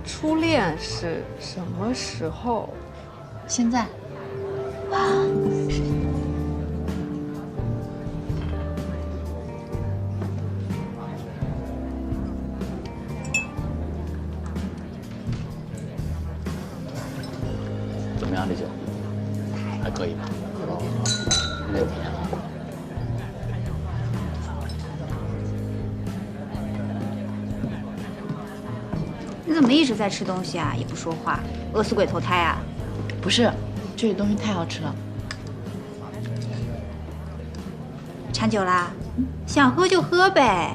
初恋是什么时候？现在。怎么样，这酒还可以吧？没问题。你怎么一直在吃东西啊？也不说话，饿死鬼投胎啊？不是，这里东西太好吃了。馋酒啦？想喝就喝呗。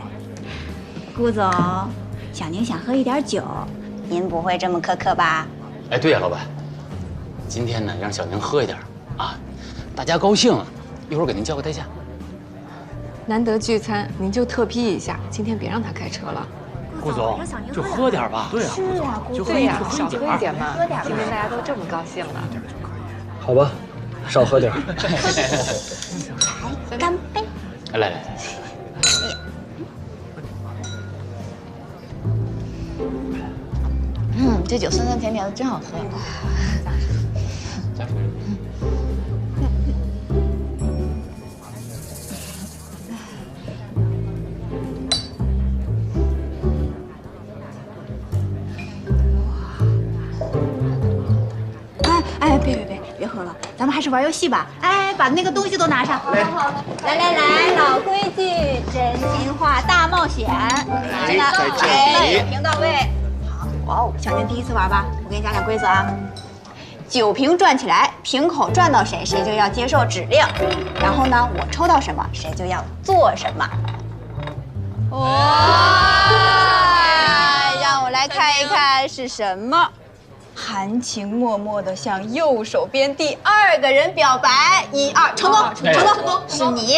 顾总，小宁想喝一点酒，您不会这么苛刻吧？哎，对呀，老板，今天呢让小宁喝一点啊，大家高兴了，一会儿给您交个代驾。难得聚餐，您就特批一下，今天别让他开车了。顾总，就喝点吧。对呀，是啊，就对呀，喝少喝一点嘛。喝点吧今天大家都这么高兴了。好吧，少喝点。来，干杯！来。这酒酸酸甜甜的，真好喝。哎，别喝了，咱们还是玩游戏吧。哎，把那个东西都拿上。好，来，老规矩，真心话大冒险。拿着，酒瓶到位。好，哇哦，小宁第一次玩吧？我给你讲讲规则啊。酒瓶转起来，瓶口转到谁，谁就要接受指令。然后呢，我抽到什么，谁就要做什么。哇，让我来看一看是什么。含情脉脉地向右手边第2个人表白，1、2，成功，是你。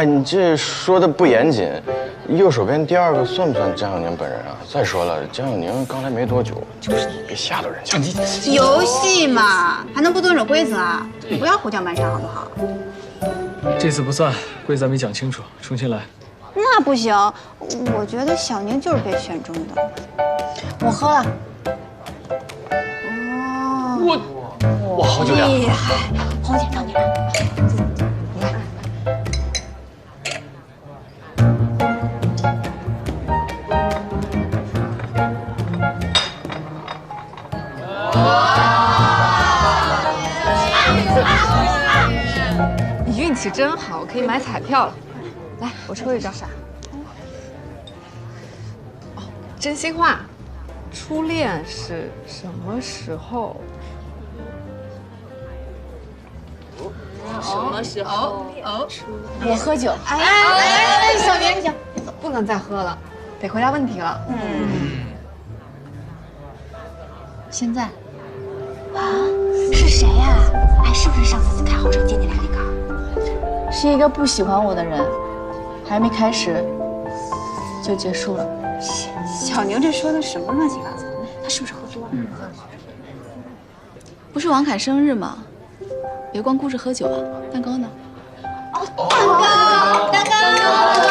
你这说的不严谨。右手边第2个算不算江小宁本人啊？再说了，江小宁刚来没多久，就是你别吓到人家。游戏嘛，还能不遵守规则啊？不要胡搅蛮缠，好不好？这次不算，规则没讲清楚，重新来。那不行，我觉得小宁就是被选中的。我喝了。哦，哇，好酒量！厉害，红姐让你来。你运气真好，可以买彩票了。来，我抽一张。哦，真心话，初恋是什么时候？什么时候？我喝酒。哎，小宁，不行，不能再喝了，得回答问题了。现在。是谁呀？哎，是不是上次开豪车接你来那个？是一个不喜欢我的人，还没开始就结束了。小宁这说的什么乱七八糟？他是不是喝多了？不是王凯生日吗？别光顾着喝酒啊，蛋糕呢？蛋糕。